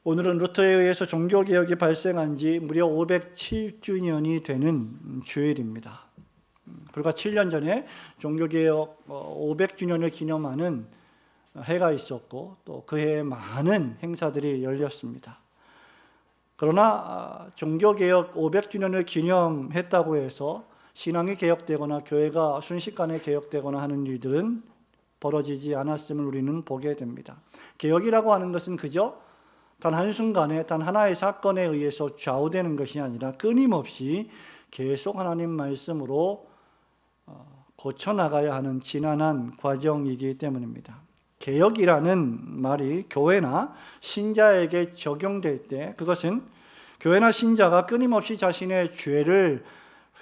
오늘은 루터에 의해서 종교개혁이 발생한 지 무려 507주년이 되는 주일입니다. 불과 7년 전에 종교개혁 500주년을 기념하는 해가 있었고 또 그 해에 많은 행사들이 열렸습니다. 그러나 종교개혁 500주년을 기념했다고 해서 신앙이 개혁되거나 교회가 순식간에 개혁되거나 하는 일들은 벌어지지 않았음을 우리는 보게 됩니다. 개혁이라고 하는 것은 그저 단 한순간에 단 하나의 사건에 의해서 좌우되는 것이 아니라 끊임없이 계속 하나님 말씀으로 고쳐나가야 하는 지난한 과정이기 때문입니다. 개혁이라는 말이 교회나 신자에게 적용될 때 그것은 교회나 신자가 끊임없이 자신의 죄를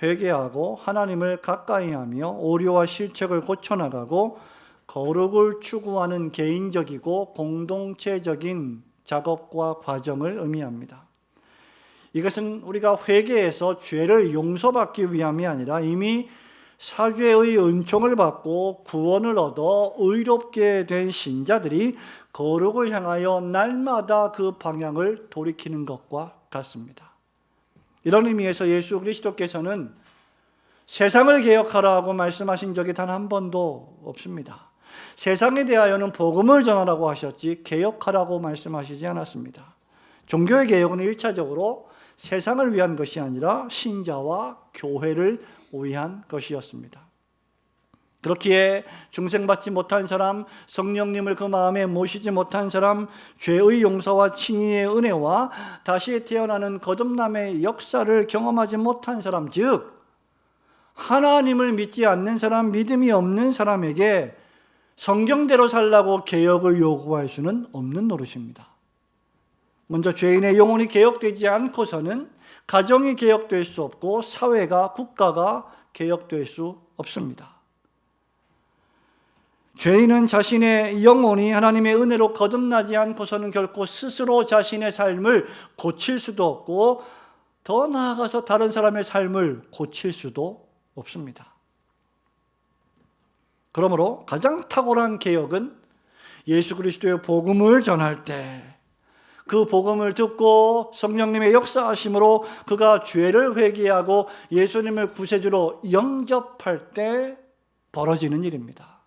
회개하고 하나님을 가까이하며 오류와 실책을 고쳐나가고 거룩을 추구하는 개인적이고 공동체적인 작업과 과정을 의미합니다. 이것은 우리가 회개해서 죄를 용서받기 위함이 아니라 이미 사죄의 은총을 받고 구원을 얻어 의롭게 된 신자들이 거룩을 향하여 날마다 그 방향을 돌이키는 것과 같습니다. 이런 의미에서 예수 그리스도께서는 세상을 개혁하라고 말씀하신 적이 단 한 번도 없습니다. 세상에 대하여는 복음을 전하라고 하셨지 개혁하라고 말씀하시지 않았습니다. 종교의 개혁은 1차적으로 세상을 위한 것이 아니라 신자와 교회를 위한 것이었습니다. 그렇기에 중생받지 못한 사람, 성령님을 그 마음에 모시지 못한 사람, 죄의 용서와 칭의의 은혜와 다시 태어나는 거듭남의 역사를 경험하지 못한 사람, 즉 하나님을 믿지 않는 사람, 믿음이 없는 사람에게 성경대로 살라고 개혁을 요구할 수는 없는 노릇입니다. 먼저 죄인의 영혼이 개혁되지 않고서는 가정이 개혁될 수 없고 사회가, 국가가 개혁될 수 없습니다. 죄인은 자신의 영혼이 하나님의 은혜로 거듭나지 않고서는 결코 스스로 자신의 삶을 고칠 수도 없고 더 나아가서 다른 사람의 삶을 고칠 수도 없습니다. 그러므로 가장 탁월한 개혁은 예수 그리스도의 복음을 전할 때 그 복음을 듣고 성령님의 역사하심으로 그가 죄를 회개하고 예수님을 구세주로 영접할 때 벌어지는 일입니다.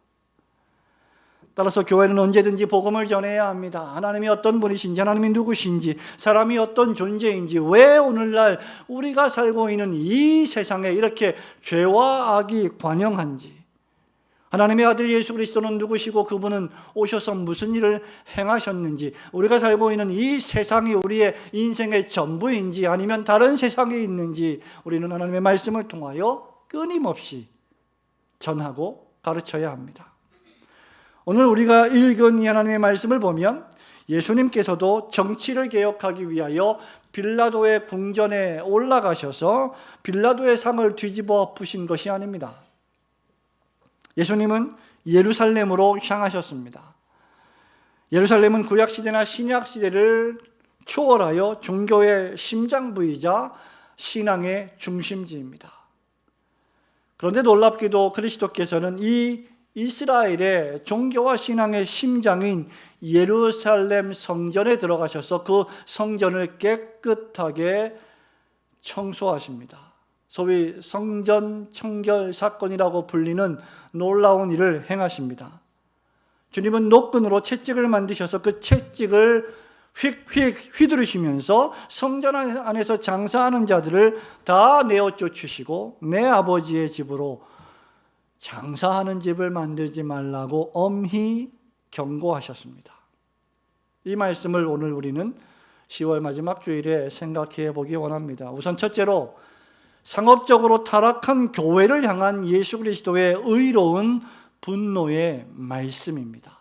따라서 교회는 언제든지 복음을 전해야 합니다. 하나님이 어떤 분이신지, 하나님이 누구신지, 사람이 어떤 존재인지, 왜 오늘날 우리가 살고 있는 이 세상에 이렇게 죄와 악이 관영한지, 하나님의 아들 예수 그리스도는 누구시고 그분은 오셔서 무슨 일을 행하셨는지, 우리가 살고 있는 이 세상이 우리의 인생의 전부인지 아니면 다른 세상에 있는지 우리는 하나님의 말씀을 통하여 끊임없이 전하고 가르쳐야 합니다. 오늘 우리가 읽은 이 하나님의 말씀을 보면 예수님께서도 정치를 개혁하기 위하여 빌라도의 궁전에 올라가셔서 빌라도의 상을 뒤집어 엎으신 것이 아닙니다. 예수님은 예루살렘으로 향하셨습니다. 예루살렘은 구약시대나 신약시대를 초월하여 종교의 심장부이자 신앙의 중심지입니다. 그런데 놀랍게도 그리스도께서는 이 이스라엘의 종교와 신앙의 심장인 예루살렘 성전에 들어가셔서 그 성전을 깨끗하게 청소하십니다. 소위 성전 청결 사건이라고 불리는 놀라운 일을 행하십니다. 주님은 노끈으로 채찍을 만드셔서 그 채찍을 휙휙 휘두르시면서 성전 안에서 장사하는 자들을 다 내어 쫓으시고 내 아버지의 집으로 장사하는 집을 만들지 말라고 엄히 경고하셨습니다. 이 말씀을 오늘 우리는 10월 마지막 주일에 생각해 보기 원합니다. 우선 첫째로 상업적으로 타락한 교회를 향한 예수 그리스도의 의로운 분노의 말씀입니다.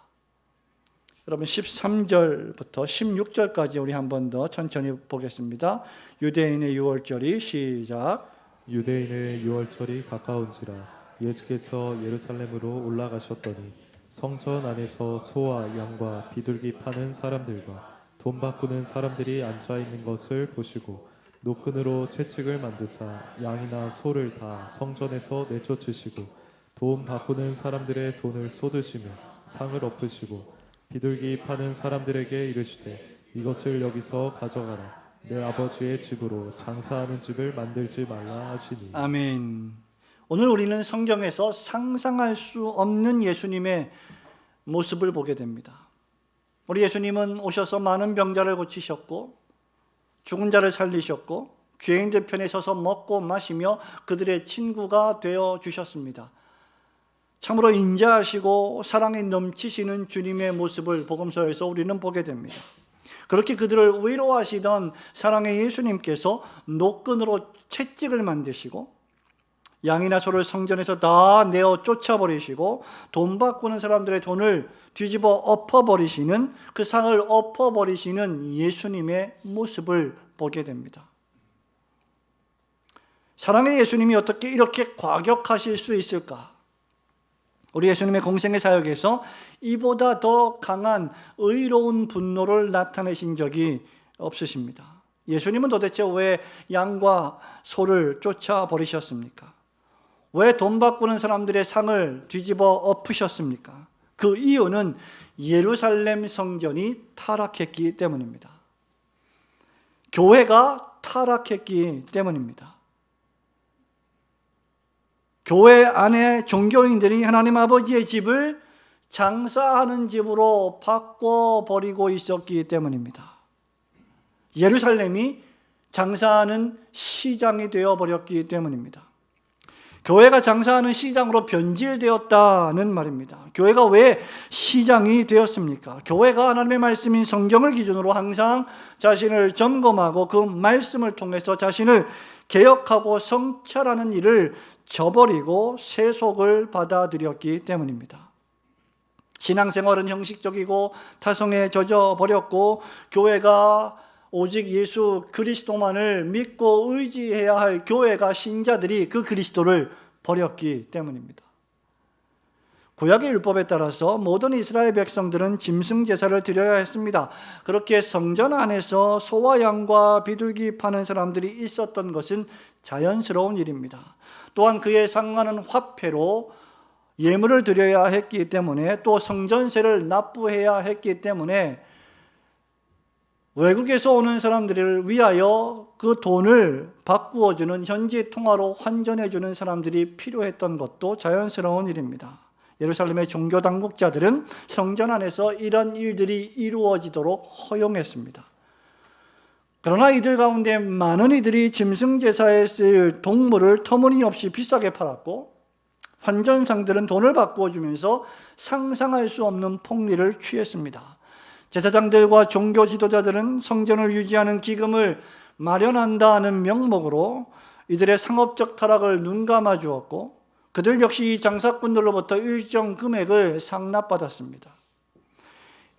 여러분 13절부터 16절까지 우리 한 번 더 천천히 보겠습니다. 유대인의 유월절이 시작. 유대인의 유월절이 가까운지라 예수께서 예루살렘으로 올라가셨더니 성전 안에서 소와 양과 비둘기 파는 사람들과 돈 바꾸는 사람들이 앉아 있는 것을 보시고 노끈으로 채찍을 만드사 양이나 소를 다 성전에서 내쫓으시고 돈 바꾸는 사람들의 돈을 쏟으시며 상을 엎으시고 비둘기 파는 사람들에게 이르시되 이것을 여기서 가져가라. 내 아버지의 집으로 장사하는 집을 만들지 말라 하시니. 아멘. 오늘 우리는 성경에서 상상할 수 없는 예수님의 모습을 보게 됩니다. 우리 예수님은 오셔서 많은 병자를 고치셨고 죽은 자를 살리셨고 죄인들 편에 서서 먹고 마시며 그들의 친구가 되어 주셨습니다. 참으로 인자하시고 사랑이 넘치시는 주님의 모습을 복음서에서 우리는 보게 됩니다. 그렇게 그들을 위로하시던 사랑의 예수님께서 노끈으로 채찍을 만드시고 양이나 소를 성전에서 다 내어 쫓아버리시고 돈 바꾸는 사람들의 돈을 뒤집어 엎어버리시는, 그 상을 엎어버리시는 예수님의 모습을 보게 됩니다. 사랑의 예수님이 어떻게 이렇게 과격하실 수 있을까? 우리 예수님의 공생의 사역에서 이보다 더 강한 의로운 분노를 나타내신 적이 없으십니다. 예수님은 도대체 왜 양과 소를 쫓아버리셨습니까? 왜 돈 바꾸는 사람들의 상을 뒤집어 엎으셨습니까? 그 이유는 예루살렘 성전이 타락했기 때문입니다. 교회가 타락했기 때문입니다. 교회 안에 종교인들이 하나님 아버지의 집을 장사하는 집으로 바꿔버리고 있었기 때문입니다. 예루살렘이 장사하는 시장이 되어버렸기 때문입니다. 교회가 장사하는 시장으로 변질되었다는 말입니다. 교회가 왜 시장이 되었습니까? 교회가 하나님의 말씀인 성경을 기준으로 항상 자신을 점검하고 그 말씀을 통해서 자신을 개혁하고 성찰하는 일을 저버리고 세속을 받아들였기 때문입니다. 신앙생활은 형식적이고 타성에 젖어버렸고 교회가 오직 예수 그리스도만을 믿고 의지해야 할 교회가 신자들이 그 그리스도를 버렸기 때문입니다. 구약의 율법에 따라서 모든 이스라엘 백성들은 짐승 제사를 드려야 했습니다. 그렇게 성전 안에서 소와 양과 비둘기 파는 사람들이 있었던 것은 자연스러운 일입니다. 또한 그에 상하는 화폐로 예물을 드려야 했기 때문에 또 성전세를 납부해야 했기 때문에 외국에서 오는 사람들을 위하여 그 돈을 바꾸어주는 현지 통화로 환전해주는 사람들이 필요했던 것도 자연스러운 일입니다. 예루살렘의 종교 당국자들은 성전 안에서 이런 일들이 이루어지도록 허용했습니다. 그러나 이들 가운데 많은 이들이 짐승 제사에 쓰일 동물을 터무니없이 비싸게 팔았고 환전상들은 돈을 바꾸어 주면서 상상할 수 없는 폭리를 취했습니다. 제사장들과 종교 지도자들은 성전을 유지하는 기금을 마련한다는 명목으로 이들의 상업적 타락을 눈감아 주었고 그들 역시 장사꾼들로부터 일정 금액을 상납받았습니다.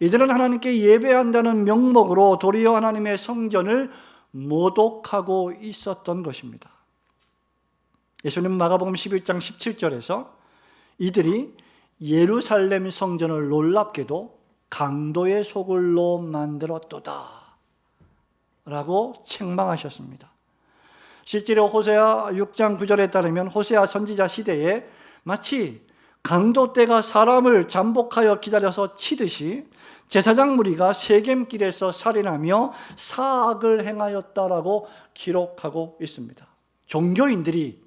이들은 하나님께 예배한다는 명목으로 도리어 하나님의 성전을 모독하고 있었던 것입니다. 예수님 마가복음 11장 17절에서 이들이 예루살렘 성전을 놀랍게도 강도의 소굴로 만들었도다 라고 책망하셨습니다. 실제로 호세아 6장 9절에 따르면 호세아 선지자 시대에 마치 강도 떼가 사람을 잠복하여 기다려서 치듯이 제사장 무리가 세겜길에서 살인하며 사악을 행하였다라고 기록하고 있습니다. 종교인들이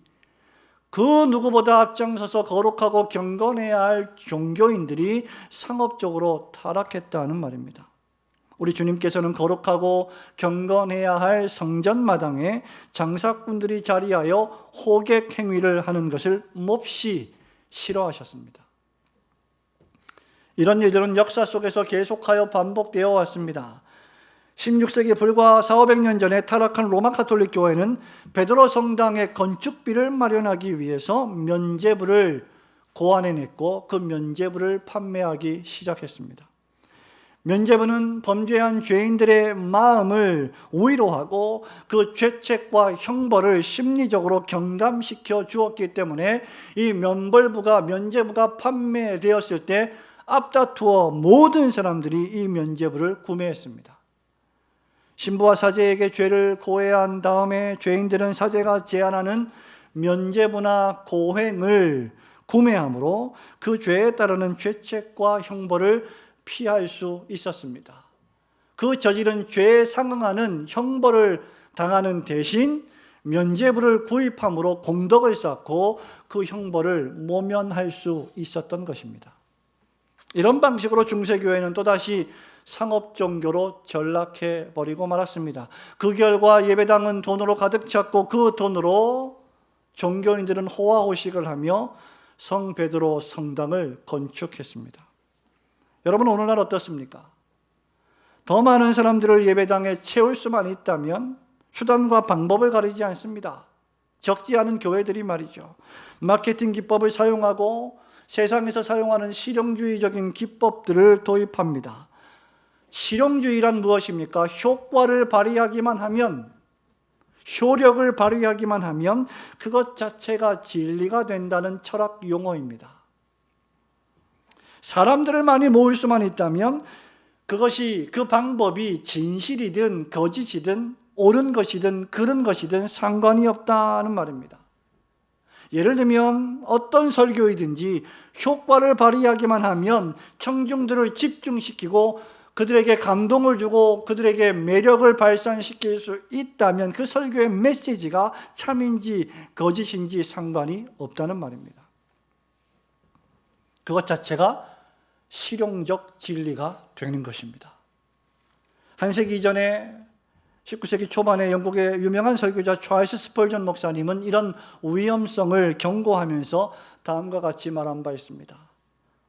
그 누구보다 앞장서서 거룩하고 경건해야 할 종교인들이 상업적으로 타락했다는 말입니다. 우리 주님께서는 거룩하고 경건해야 할 성전마당에 장사꾼들이 자리하여 호객 행위를 하는 것을 몹시 싫어하셨습니다. 이런 일들은 역사 속에서 계속하여 반복되어 왔습니다. 16세기 불과 400~500년 전에 타락한 로마 가톨릭 교회는 베드로 성당의 건축비를 마련하기 위해서 면죄부를 고안해냈고 그 면죄부를 판매하기 시작했습니다. 면죄부는 범죄한 죄인들의 마음을 위로하고 그 죄책과 형벌을 심리적으로 경감시켜 주었기 때문에 이 면죄부가 판매되었을 때 앞다투어 모든 사람들이 이 면죄부를 구매했습니다. 신부와 사제에게 죄를 고해야 한 다음에 죄인들은 사제가 제안하는 면죄부나 고행을 구매함으로 그 죄에 따르는 죄책과 형벌을 피할 수 있었습니다. 그 저지른 죄에 상응하는 형벌을 당하는 대신 면죄부를 구입함으로 공덕을 쌓고 그 형벌을 모면할 수 있었던 것입니다. 이런 방식으로 중세교회는 또다시 상업종교로 전락해버리고 말았습니다. 그 결과 예배당은 돈으로 가득 찼고 그 돈으로 종교인들은 호화호식을 하며 성 베드로 성당을 건축했습니다. 여러분, 오늘날 어떻습니까? 더 많은 사람들을 예배당에 채울 수만 있다면 수단과 방법을 가리지 않습니다. 적지 않은 교회들이 말이죠, 마케팅 기법을 사용하고 세상에서 사용하는 실용주의적인 기법들을 도입합니다. 실용주의란 무엇입니까? 효과를 발휘하기만 하면, 효력을 발휘하기만 하면 그것 자체가 진리가 된다는 철학 용어입니다. 사람들을 많이 모을 수만 있다면 그것이, 그 방법이 진실이든 거짓이든 옳은 것이든 그른 것이든 상관이 없다는 말입니다. 예를 들면 어떤 설교이든지 효과를 발휘하기만 하면 청중들을 집중시키고 그들에게 감동을 주고 그들에게 매력을 발산시킬 수 있다면 그 설교의 메시지가 참인지 거짓인지 상관이 없다는 말입니다. 그것 자체가 실용적 진리가 되는 것입니다. 한 세기 이전에 19세기 초반에 영국의 유명한 설교자 찰스 스펄전 목사님은 이런 위험성을 경고하면서 다음과 같이 말한 바 있습니다.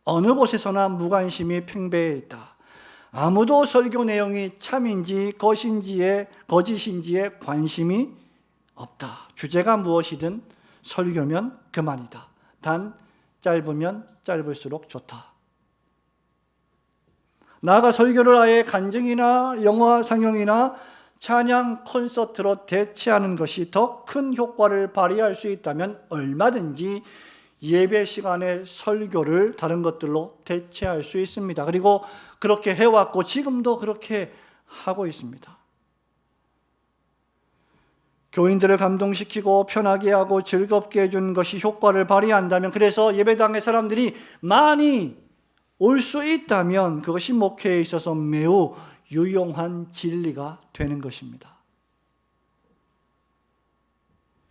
어느 곳에서나 무관심이 팽배해 있다. 아무도 설교 내용이 참인지 거짓인지에 관심이 없다. 주제가 무엇이든 설교면 그만이다. 단 짧으면 짧을수록 좋다. 나아가 설교를 아예 간증이나 영화 상영이나 찬양 콘서트로 대체하는 것이 더 큰 효과를 발휘할 수 있다면 얼마든지 예배 시간에 설교를 다른 것들로 대체할 수 있습니다. 그리고 그렇게 해왔고 지금도 그렇게 하고 있습니다. 교인들을 감동시키고 편하게 하고 즐겁게 해주는 것이 효과를 발휘한다면, 그래서 예배당에 사람들이 많이 올 수 있다면 그것이 목회에 있어서 매우 유용한 진리가 되는 것입니다.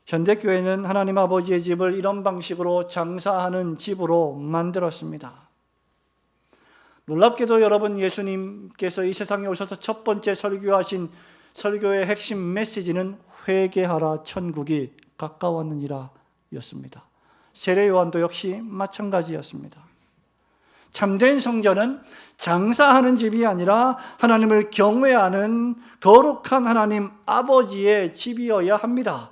현대교회는 하나님 아버지의 집을 이런 방식으로 장사하는 집으로 만들었습니다. 놀랍게도 여러분, 예수님께서 이 세상에 오셔서 첫 번째 설교하신 설교의 핵심 메시지는 회개하라 천국이 가까웠느니라 였습니다. 세례 요한도 역시 마찬가지였습니다. 참된 성전은 장사하는 집이 아니라 하나님을 경외하는 거룩한 하나님 아버지의 집이어야 합니다.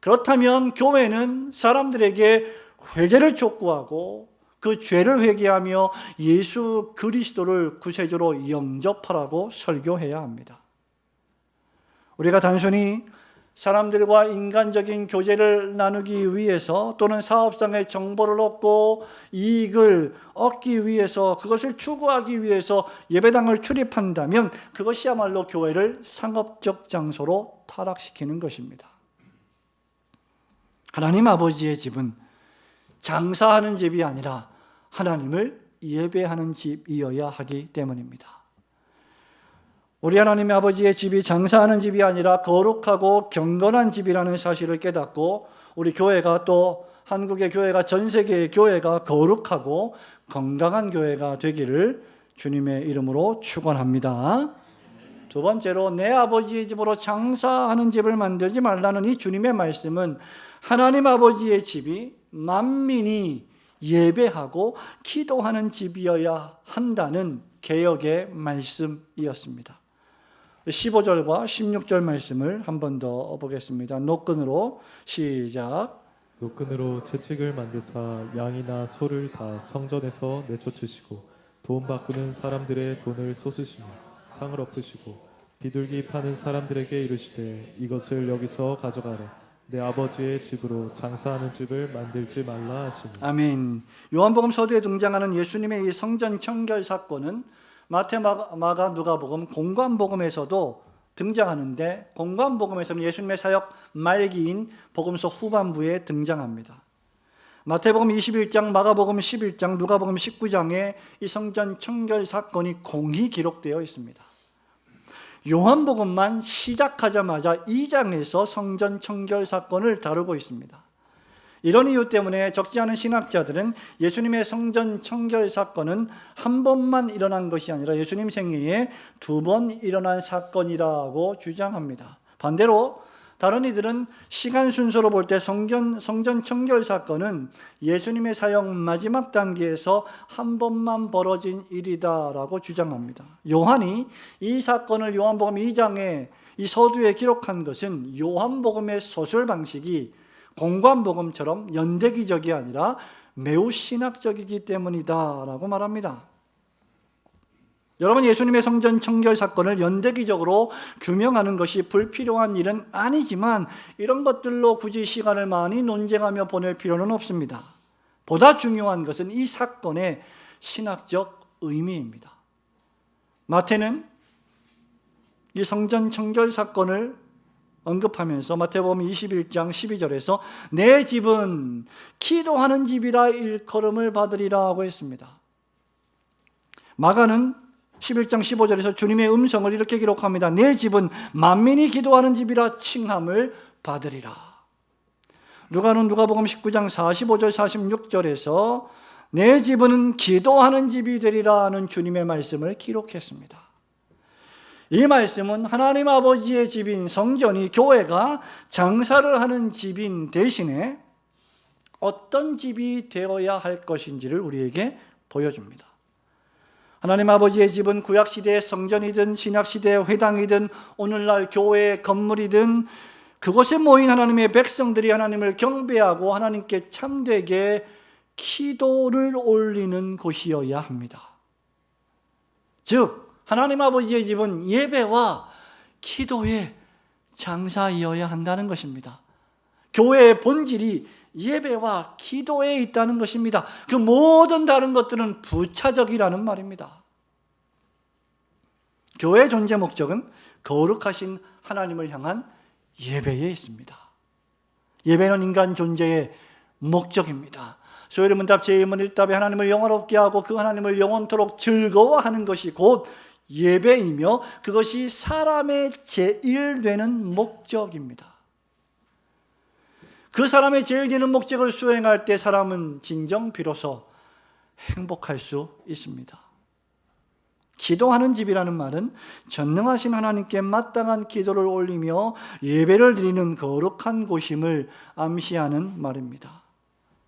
그렇다면 교회는 사람들에게 회개를 촉구하고 그 죄를 회개하며 예수 그리스도를 구세주로 영접하라고 설교해야 합니다. 우리가 단순히 사람들과 인간적인 교제를 나누기 위해서 또는 사업상의 정보를 얻고 이익을 얻기 위해서, 그것을 추구하기 위해서 예배당을 출입한다면 그것이야말로 교회를 상업적 장소로 타락시키는 것입니다. 하나님 아버지의 집은 장사하는 집이 아니라 하나님을 예배하는 집이어야 하기 때문입니다. 우리 하나님 아버지의 집이 장사하는 집이 아니라 거룩하고 경건한 집이라는 사실을 깨닫고 우리 교회가, 또 한국의 교회가, 전 세계의 교회가 거룩하고 건강한 교회가 되기를 주님의 이름으로 축원합니다. 두 번째로, 내 아버지의 집으로 장사하는 집을 만들지 말라는 이 주님의 말씀은 하나님 아버지의 집이 만민이 예배하고 기도하는 집이어야 한다는 개혁의 말씀이었습니다. 15절과 16절 말씀을 한 번 더 보겠습니다. 노끈으로 시작. 노끈으로 채찍을 만드사 양이나 소를 다 성전에서 내쫓으시고 돈 바꾸는 사람들의 돈을 쏟으시며 상을 엎으시고 비둘기 파는 사람들에게 이르시되 이것을 여기서 가져가라. 내 아버지의 집으로 장사하는 집을 만들지 말라 하시니. 아멘. 요한복음 서두에 등장하는 예수님의 이 성전 청결 사건은 마태, 마가, 누가복음, 공관복음에서도 등장하는데, 공관복음에서는 예수님의 사역 말기인 복음서 후반부에 등장합니다. 마태복음 21장, 마가복음 11장, 누가복음 19장에 이 성전 청결 사건이 공히 기록되어 있습니다. 요한복음만 시작하자마자 2장에서 성전 청결 사건을 다루고 있습니다. 이런 이유 때문에 적지 않은 신학자들은 예수님의 성전 청결 사건은 한 번만 일어난 것이 아니라 예수님 생애에 2번 일어난 사건이라고 주장합니다. 반대로 다른 이들은 시간 순서로 볼 때 성전 청결 사건은 예수님의 사역 마지막 단계에서 한 번만 벌어진 일이다라고 주장합니다. 요한이 이 사건을 요한복음 2장에 이 서두에 기록한 것은 요한복음의 서술 방식이 공관복음처럼 연대기적이 아니라 매우 신학적이기 때문이다라고 말합니다. 여러분, 예수님의 성전 청결 사건을 연대기적으로 규명하는 것이 불필요한 일은 아니지만 이런 것들로 굳이 시간을 많이 논쟁하며 보낼 필요는 없습니다. 보다 중요한 것은 이 사건의 신학적 의미입니다. 마태는 이 성전 청결 사건을 언급하면서 마태복음 21장 12절에서 내 집은 기도하는 집이라 일컬음을 받으리라 하고 했습니다. 마가는 11장 15절에서 주님의 음성을 이렇게 기록합니다. 내 집은 만민이 기도하는 집이라 칭함을 받으리라. 누가는 누가복음 19장 45절 46절에서 내 집은 기도하는 집이 되리라 하는 주님의 말씀을 기록했습니다. 이 말씀은 하나님 아버지의 집인 성전이 교회가 장사를 하는 집인 대신에 어떤 집이 되어야 할 것인지를 우리에게 보여줍니다. 하나님 아버지의 집은 구약시대의 성전이든 신약시대의 회당이든 오늘날 교회의 건물이든 그곳에 모인 하나님의 백성들이 하나님을 경배하고 하나님께 참되게 기도를 올리는 곳이어야 합니다. 즉 하나님 아버지의 집은 예배와 기도의 장사이어야 한다는 것입니다. 교회의 본질이 예배와 기도에 있다는 것입니다. 그 모든 다른 것들은 부차적이라는 말입니다. 교회의 존재 목적은 거룩하신 하나님을 향한 예배에 있습니다. 예배는 인간 존재의 목적입니다. 소요리 문답 제1문 1답에 하나님을 영원롭게 하고 그 하나님을 영원토록 즐거워하는 것이 곧 예배이며 그것이 사람의 제1되는 목적입니다. 그 사람의 제1되는 목적을 수행할 때 사람은 진정 비로소 행복할 수 있습니다. 기도하는 집이라는 말은 전능하신 하나님께 마땅한 기도를 올리며 예배를 드리는 거룩한 곳임을 암시하는 말입니다.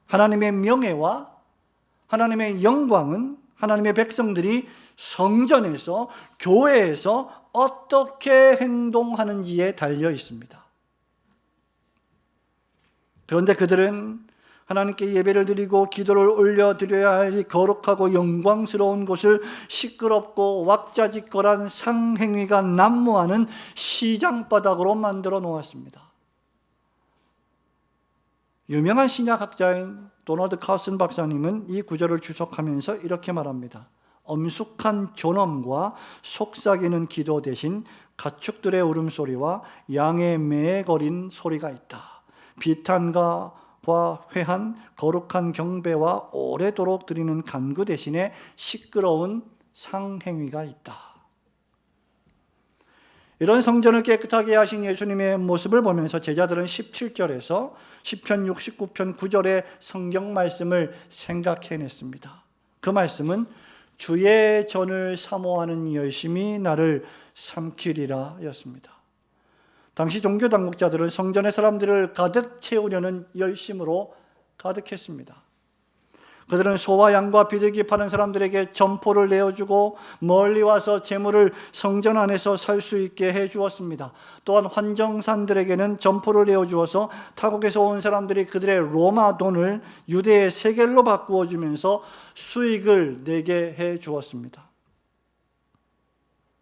하나님의 명예와 하나님의 영광은 하나님의 백성들이 성전에서 교회에서 어떻게 행동하는지에 달려 있습니다. 그런데 그들은 하나님께 예배를 드리고 기도를 올려드려야 할 이 거룩하고 영광스러운 곳을 시끄럽고 왁자지껄한 상행위가 난무하는 시장바닥으로 만들어 놓았습니다. 유명한 신약학자인 도널드 카슨 박사님은 이 구절을 주석하면서 이렇게 말합니다. 엄숙한 존엄과 속삭이는 기도 대신 가축들의 울음소리와 양의 매거린 소리가 있다. 비탄과 회한 거룩한 경배와 오래도록 드리는 간구 대신에 시끄러운 상행위가 있다. 이런 성전을 깨끗하게 하신 예수님의 모습을 보면서 제자들은 17절에서 시편 69편 9절의 성경 말씀을 생각해냈습니다. 그 말씀은 주의 전을 사모하는 열심이 나를 삼키리라 였습니다. 당시 종교 당국자들은 성전의 사람들을 가득 채우려는 열심으로 가득했습니다. 그들은 소와 양과 비둘기 파는 사람들에게 점포를 내어주고 멀리 와서 재물을 성전 안에서 살 수 있게 해주었습니다. 또한 환정산들에게는 점포를 내어주어서 타국에서 온 사람들이 그들의 로마 돈을 유대의 세겔로 바꾸어 주면서 수익을 내게 해주었습니다.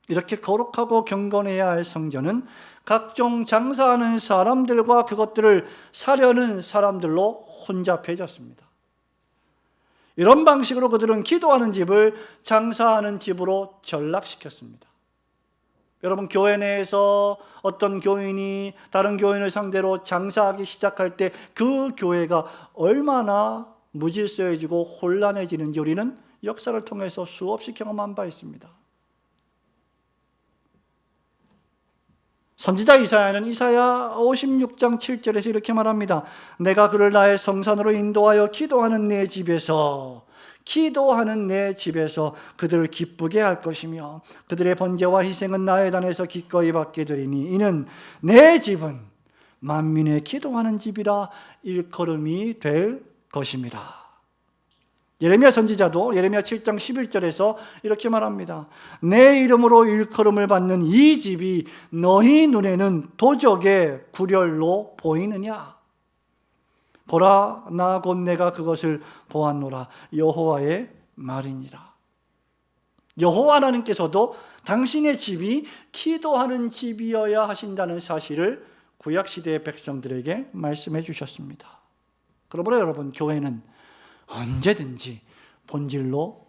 이렇게 거룩하고 경건해야 할 성전은 각종 장사하는 사람들과 그것들을 사려는 사람들로 혼잡해졌습니다. 이런 방식으로 그들은 기도하는 집을 장사하는 집으로 전락시켰습니다. 여러분, 교회 내에서 어떤 교인이 다른 교인을 상대로 장사하기 시작할 때 그 교회가 얼마나 무질서해지고 혼란해지는지 우리는 역사를 통해서 수없이 경험한 바 있습니다. 선지자 이사야는 이사야 56장 7절에서 이렇게 말합니다. 내가 그를 나의 성산으로 인도하여 기도하는 내 집에서 그들을 기쁘게 할 것이며 그들의 번제와 희생은 나의 단에서 기꺼이 받게 되리니 이는 내 집은 만민의 기도하는 집이라 일컬음이 될 것입니다. 예레미야 선지자도 예레미야 7장 11절에서 이렇게 말합니다. 내 이름으로 일컬음을 받는 이 집이 너희 눈에는 도적의 구렬로 보이느냐? 보라, 나 곧 내가 그것을 보았노라. 여호와의 말이니라. 여호와 하나님께서도 당신의 집이 기도하는 집이어야 하신다는 사실을 구약시대의 백성들에게 말씀해 주셨습니다. 그러므로 여러분, 교회는 언제든지 본질로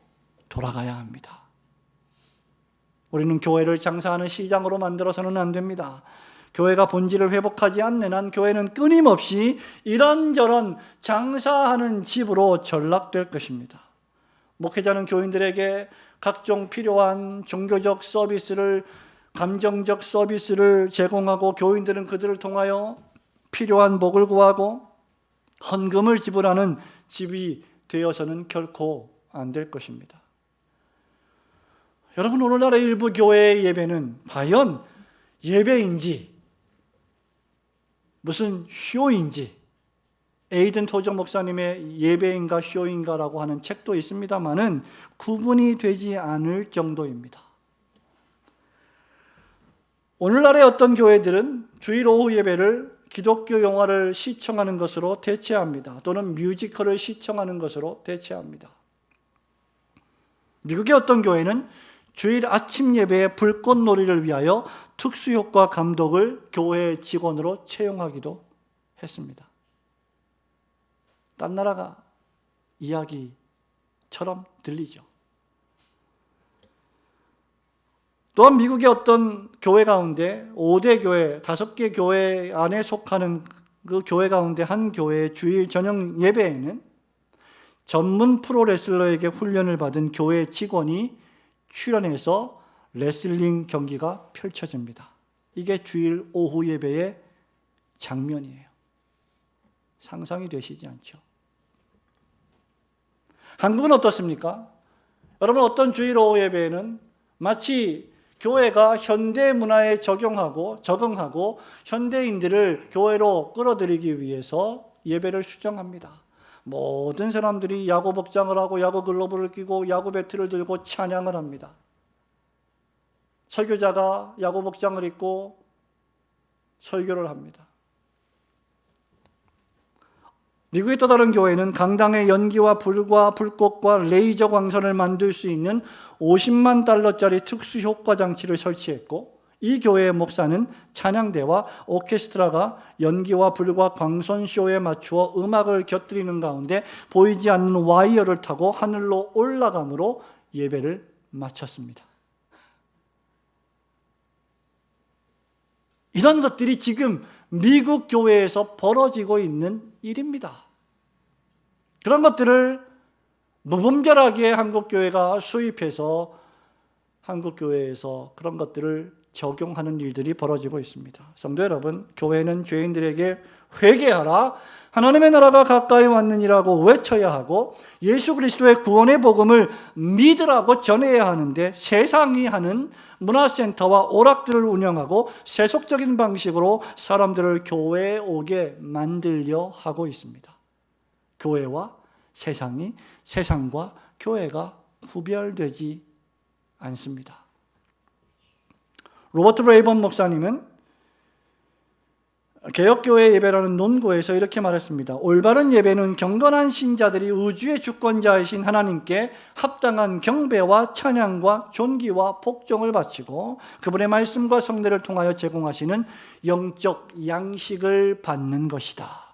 돌아가야 합니다. 우리는 교회를 장사하는 시장으로 만들어서는 안 됩니다. 교회가 본질을 회복하지 않는 한 교회는 끊임없이 이런저런 장사하는 집으로 전락될 것입니다. 목회자는 교인들에게 각종 필요한 종교적 서비스를, 감정적 서비스를 제공하고 교인들은 그들을 통하여 필요한 복을 구하고 헌금을 지불하는 집이 되어서는 결코 안 될 것입니다. 여러분, 오늘날의 일부 교회의 예배는 과연 예배인지 무슨 쇼인지, 에이든 토저 목사님의 예배인가 쇼인가라고 하는 책도 있습니다만은 구분이 되지 않을 정도입니다. 오늘날의 어떤 교회들은 주일 오후 예배를 기독교 영화를 시청하는 것으로 대체합니다. 또는 뮤지컬을 시청하는 것으로 대체합니다. 미국의 어떤 교회는 주일 아침 예배의 불꽃놀이를 위하여 특수효과 감독을 교회 직원으로 채용하기도 했습니다. 딴 나라가 이야기처럼 들리죠. 또한 미국의 어떤 교회 가운데 5대 교회, 5개 교회 안에 속하는 그 교회 가운데 한 교회의 주일 저녁 예배에는 전문 프로레슬러에게 훈련을 받은 교회 직원이 출연해서 레슬링 경기가 펼쳐집니다. 이게 주일 오후 예배의 장면이에요. 상상이 되시지 않죠? 한국은 어떻습니까? 여러분, 어떤 주일 오후 예배에는 마치 교회가 현대 문화에 적응하고 현대인들을 교회로 끌어들이기 위해서 예배를 수정합니다. 모든 사람들이 야구 복장을 하고 야구 글러브를 끼고 야구 배트를 들고 찬양을 합니다. 설교자가 야구 복장을 입고 설교를 합니다. 미국의 또 다른 교회는 강당에 연기와 불과 불꽃과 레이저 광선을 만들 수 있는 50만 달러짜리 특수 효과 장치를 설치했고, 이 교회의 목사는 찬양대와 오케스트라가 연기와 불과 광선쇼에 맞추어 음악을 곁들이는 가운데 보이지 않는 와이어를 타고 하늘로 올라감으로 예배를 마쳤습니다. 이런 것들이 지금 미국 교회에서 벌어지고 있는 일입니다. 그런 것들을 무분별하게 한국 교회가 수입해서 한국 교회에서 그런 것들을 적용하는 일들이 벌어지고 있습니다. 성도 여러분, 교회는 죄인들에게 회개하라, 하나님의 나라가 가까이 왔느니라고 외쳐야 하고 예수 그리스도의 구원의 복음을 믿으라고 전해야 하는데, 세상이 하는 문화센터와 오락들을 운영하고 세속적인 방식으로 사람들을 교회에 오게 만들려 하고 있습니다. 교회와 세상이, 세상과 교회가 구별되지 않습니다. 로버트 브레이번 목사님은 개혁교회 예배라는 논고에서 이렇게 말했습니다. 올바른 예배는 경건한 신자들이 우주의 주권자이신 하나님께 합당한 경배와 찬양과 존귀와 복종을 바치고 그분의 말씀과 성례를 통하여 제공하시는 영적 양식을 받는 것이다.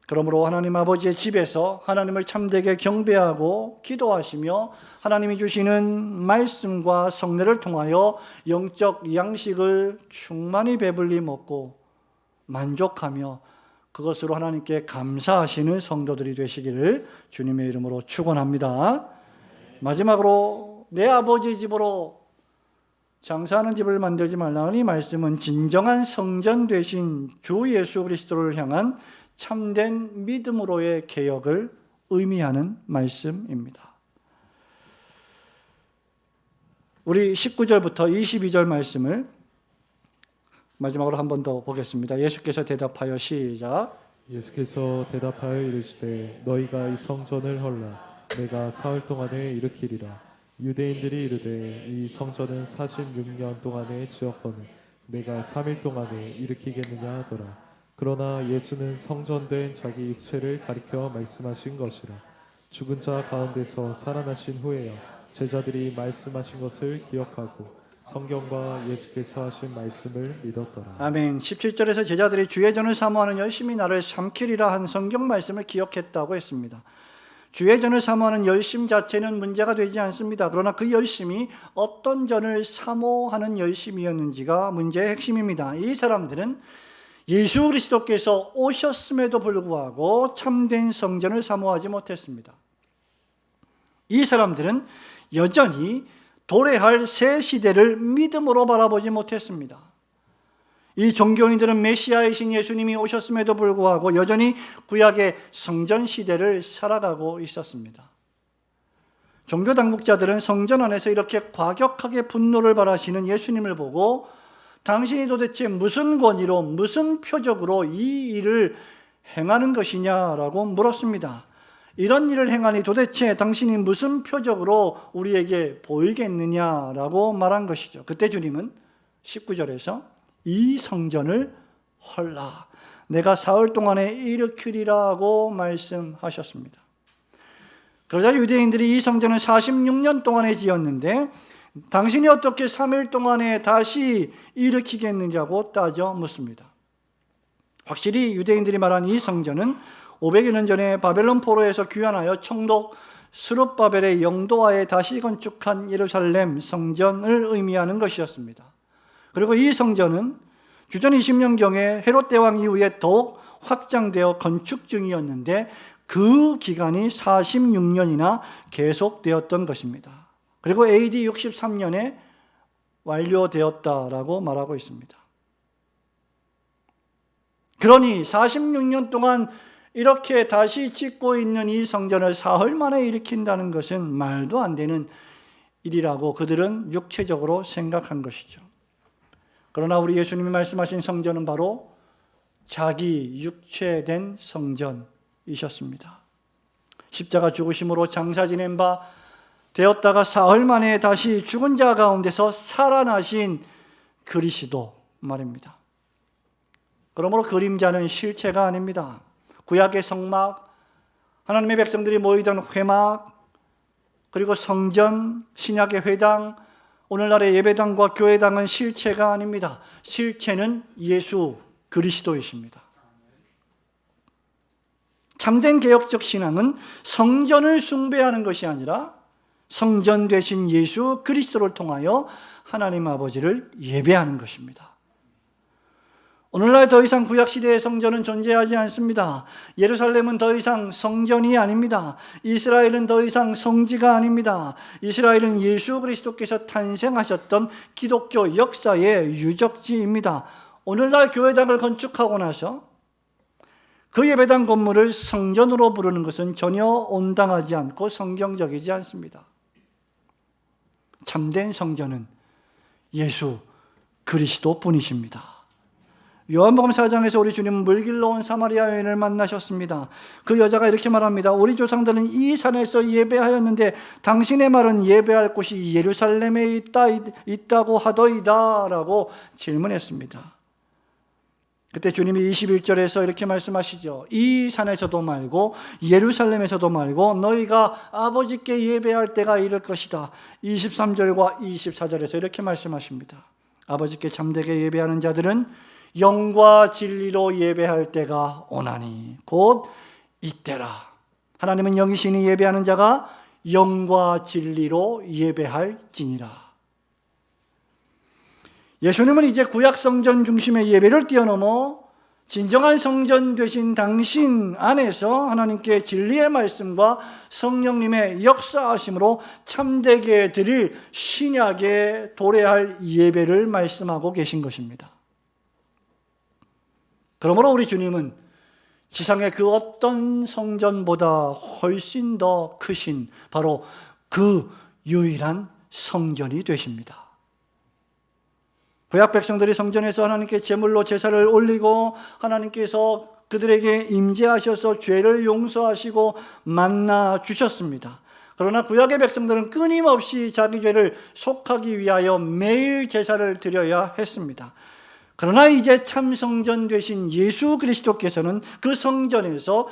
그러므로 하나님 아버지의 집에서 하나님을 참되게 경배하고 기도하시며 하나님이 주시는 말씀과 성례를 통하여 영적 양식을 충만히 배불리 먹고 만족하며 그것으로 하나님께 감사하시는 성도들이 되시기를 주님의 이름으로 축원합니다. 마지막으로 내 아버지 집으로 장사하는 집을 만들지 말라. 이 말씀은 진정한 성전 되신 주 예수 그리스도를 향한 참된 믿음으로의 개혁을 의미하는 말씀입니다. 우리 19절부터 22절 말씀을 마지막으로 한 번 더 보겠습니다. 예수께서 대답하여 시작. 예수께서 대답하여 이르시되 너희가 이 성전을 헐라 내가 사흘 동안에 일으키리라. 유대인들이 이르되 이 성전은 46년 동안에 지었거늘 내가 3일 동안에 일으키겠느냐 하더라. 그러나 예수는 성전된 자기 육체를 가리켜 말씀하신 것이라. 죽은 자 가운데서 살아나신 후에야 제자들이 말씀하신 것을 기억하고 성경과 예수께서 하신 말씀을 믿었더라. 아멘. 17절에서 제자들이 주의 전을 사모하는 열심히 나를 삼키리라 한 성경 말씀을 기억했다고 했습니다. 주의 전을 사모하는 열심 자체는 문제가 되지 않습니다. 그러나 그 열심이 어떤 전을 사모하는 열심이었는지가 문제의 핵심입니다. 이 사람들은 예수 그리스도께서 오셨음에도 불구하고 참된 성전을 사모하지 못했습니다. 이 사람들은 여전히 도래할 새 시대를 믿음으로 바라보지 못했습니다. 이 종교인들은 메시아이신 예수님이 오셨음에도 불구하고 여전히 구약의 성전 시대를 살아가고 있었습니다. 종교 당국자들은 성전 안에서 이렇게 과격하게 분노를 발하시는 예수님을 보고 당신이 도대체 무슨 권위로 무슨 표적으로 이 일을 행하는 것이냐라고 물었습니다. 이런 일을 행하니 도대체 당신이 무슨 표적으로 우리에게 보이겠느냐라고 말한 것이죠. 그때 주님은 19절에서 이 성전을 헐라 내가 사흘 동안에 일으키리라고 말씀하셨습니다. 그러자 유대인들이 이 성전을 46년 동안에 지었는데 당신이 어떻게 3일 동안에 다시 일으키겠느냐고 따져 묻습니다. 확실히 유대인들이 말한 이 성전은 500여 년 전에 바벨론 포로에서 귀환하여 총독 스룹바벨의 영도하에 다시 건축한 예루살렘 성전을 의미하는 것이었습니다. 그리고 이 성전은 주전 20년경에 헤롯 대왕 이후에 더욱 확장되어 건축 중이었는데 그 기간이 46년이나 계속되었던 것입니다. 그리고 AD 63년에 완료되었다라고 말하고 있습니다. 그러니 46년 동안 이렇게 다시 짓고 있는 이 성전을 사흘 만에 일으킨다는 것은 말도 안 되는 일이라고 그들은 육체적으로 생각한 것이죠. 그러나 우리 예수님이 말씀하신 성전은 바로 자기 육체된 성전이셨습니다. 십자가 죽으심으로 장사 지낸 바 되었다가 사흘 만에 다시 죽은 자 가운데서 살아나신 그리스도 말입니다. 그러므로 그림자는 실체가 아닙니다. 구약의 성막, 하나님의 백성들이 모이던 회막, 그리고 성전, 신약의 회당, 오늘날의 예배당과 교회당은 실체가 아닙니다. 실체는 예수 그리스도이십니다. 참된 개혁적 신앙은 성전을 숭배하는 것이 아니라 성전 되신 예수 그리스도를 통하여 하나님 아버지를 예배하는 것입니다. 오늘날 더 이상 구약시대의 성전은 존재하지 않습니다. 예루살렘은 더 이상 성전이 아닙니다. 이스라엘은 더 이상 성지가 아닙니다. 이스라엘은 예수 그리스도께서 탄생하셨던 기독교 역사의 유적지입니다. 오늘날 교회당을 건축하고 나서 그 예배당 건물을 성전으로 부르는 것은 전혀 온당하지 않고 성경적이지 않습니다. 참된 성전은 예수 그리스도뿐이십니다. 요한복음 4장에서 우리 주님은 물길로 온 사마리아 여인을 만나셨습니다. 그 여자가 이렇게 말합니다. 우리 조상들은 이 산에서 예배하였는데 당신의 말은 예배할 곳이 예루살렘에 있다고 하더이다 라고 질문했습니다. 그때 주님이 21절에서 이렇게 말씀하시죠. 이 산에서도 말고 예루살렘에서도 말고 너희가 아버지께 예배할 때가 이를 것이다. 23절과 24절에서 이렇게 말씀하십니다. 아버지께 참되게 예배하는 자들은 영과 진리로 예배할 때가 오나니 곧 이때라. 하나님은 영이시니 예배하는 자가 영과 진리로 예배할지니라. 예수님은 이제 구약 성전 중심의 예배를 뛰어넘어 진정한 성전 되신 당신 안에서 하나님께 진리의 말씀과 성령님의 역사하심으로 참되게 드릴 신약에 도래할 예배를 말씀하고 계신 것입니다. 그러므로 우리 주님은 지상의 그 어떤 성전보다 훨씬 더 크신 바로 그 유일한 성전이 되십니다. 구약 백성들이 성전에서 하나님께 제물로 제사를 올리고 하나님께서 그들에게 임재하셔서 죄를 용서하시고 만나 주셨습니다. 그러나 구약의 백성들은 끊임없이 자기 죄를 속하기 위하여 매일 제사를 드려야 했습니다. 그러나 이제 참 성전 되신 예수 그리스도께서는 그 성전에서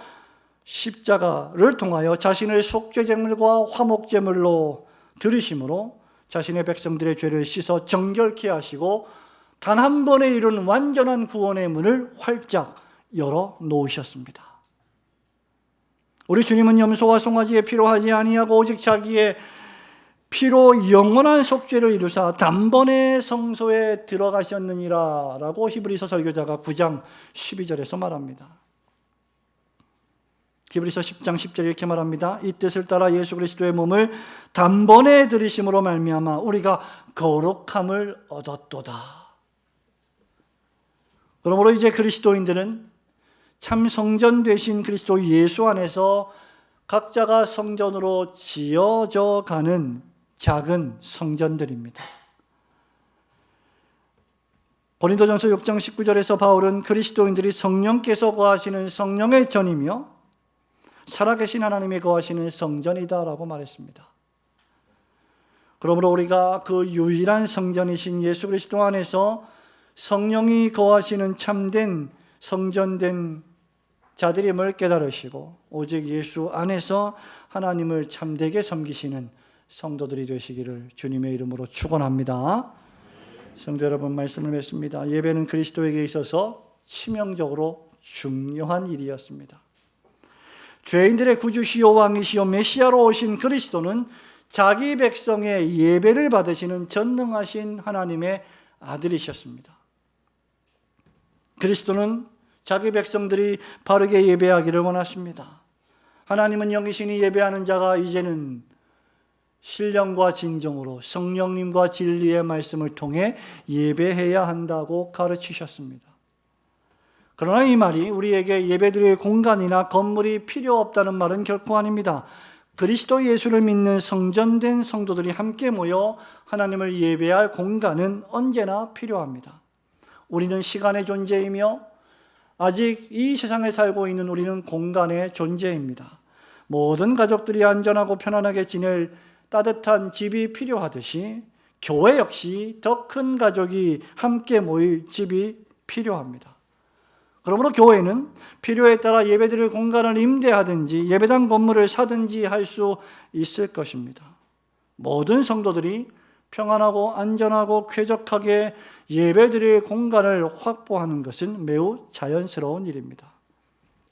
십자가를 통하여 자신을 속죄제물과 화목제물로 드리심으로 자신의 백성들의 죄를 씻어 정결케 하시고 단 한 번에 이룬 완전한 구원의 문을 활짝 열어 놓으셨습니다. 우리 주님은 염소와 송아지에 필요하지 아니하고 오직 자기의 피로 영원한 속죄를 이루사 단번에 성소에 들어가셨느니라 라고 히브리서 설교자가 9장 12절에서 말합니다. 히브리서 10장 10절에 이렇게 말합니다. 이 뜻을 따라 예수 그리스도의 몸을 단번에 들이심으로 말미암아 우리가 거룩함을 얻었도다. 그러므로 이제 그리스도인들은 참 성전 되신 그리스도 예수 안에서 각자가 성전으로 지어져 가는 작은 성전들입니다. 고린도전서 6장 19절에서 바울은 그리스도인들이 성령께서 거하시는 성령의 전이며 살아계신 하나님이 거하시는 성전이다라고 말했습니다. 그러므로 우리가 그 유일한 성전이신 예수 그리스도 안에서 성령이 거하시는 참된 성전된 자들임을 깨달으시고 오직 예수 안에서 하나님을 참되게 섬기시는 성도들이 되시기를 주님의 이름으로 축원합니다. 성도 여러분, 말씀을 맺습니다. 예배는 그리스도에게 있어서 치명적으로 중요한 일이었습니다. 죄인들의 구주시요 왕이시요 메시아로 오신 그리스도는 자기 백성의 예배를 받으시는 전능하신 하나님의 아들이셨습니다. 그리스도는 자기 백성들이 바르게 예배하기를 원하십니다. 하나님은 영이시니 예배하는 자가 이제는 신령과 진정으로 성령님과 진리의 말씀을 통해 예배해야 한다고 가르치셨습니다. 그러나 이 말이 우리에게 예배드릴 공간이나 건물이 필요 없다는 말은 결코 아닙니다. 그리스도 예수를 믿는 성전된 성도들이 함께 모여 하나님을 예배할 공간은 언제나 필요합니다. 우리는 시간의 존재이며 아직 이 세상에 살고 있는 우리는 공간의 존재입니다. 모든 가족들이 안전하고 편안하게 지낼 따뜻한 집이 필요하듯이 교회 역시 더 큰 가족이 함께 모일 집이 필요합니다. 그러므로 교회는 필요에 따라 예배드릴 공간을 임대하든지 예배당 건물을 사든지 할 수 있을 것입니다. 모든 성도들이 평안하고 안전하고 쾌적하게 예배드릴 공간을 확보하는 것은 매우 자연스러운 일입니다.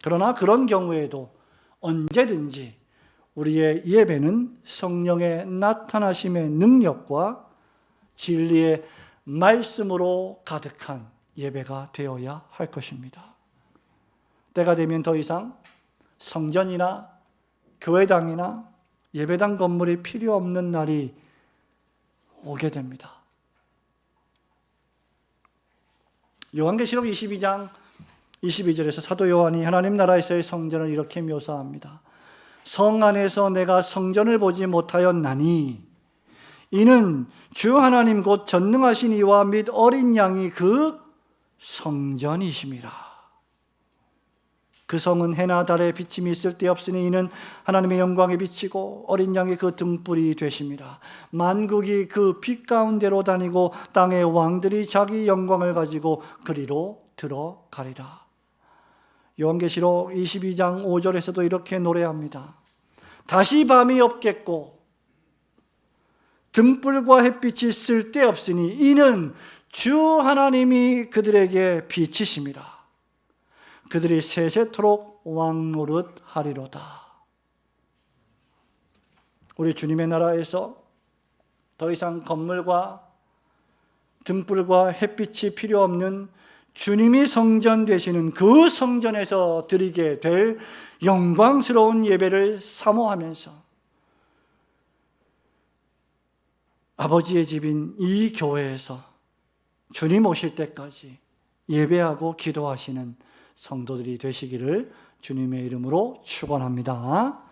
그러나 그런 경우에도 언제든지 우리의 예배는 성령의 나타나심의 능력과 진리의 말씀으로 가득한 예배가 되어야 할 것입니다. 때가 되면 더 이상 성전이나 교회당이나 예배당 건물이 필요 없는 날이 오게 됩니다. 요한계시록 22장 22절에서 사도 요한이 하나님 나라에서의 성전을 이렇게 묘사합니다. 성 안에서 내가 성전을 보지 못하였나니 이는 주 하나님 곧 전능하신 이와 및 어린 양이 그 성전이심이라. 그 성은 해나 달에 비침이 쓸데없으니 이는 하나님의 영광에 비치고 어린 양이 그 등불이 되심이라. 만국이 그 빛 가운데로 다니고 땅의 왕들이 자기 영광을 가지고 그리로 들어가리라. 요한계시록 22장 5절에서도 이렇게 노래합니다. 다시 밤이 없겠고 등불과 햇빛이 쓸데없으니 이는 주 하나님이 그들에게 빛이심이라. 그들이 세세토록 왕노릇 하리로다. 우리 주님의 나라에서 더 이상 건물과 등불과 햇빛이 필요 없는 주님이 성전 되시는 그 성전에서 드리게 될 영광스러운 예배를 사모하면서 아버지의 집인 이 교회에서 주님 오실 때까지 예배하고 기도하시는 성도들이 되시기를 주님의 이름으로 축원합니다.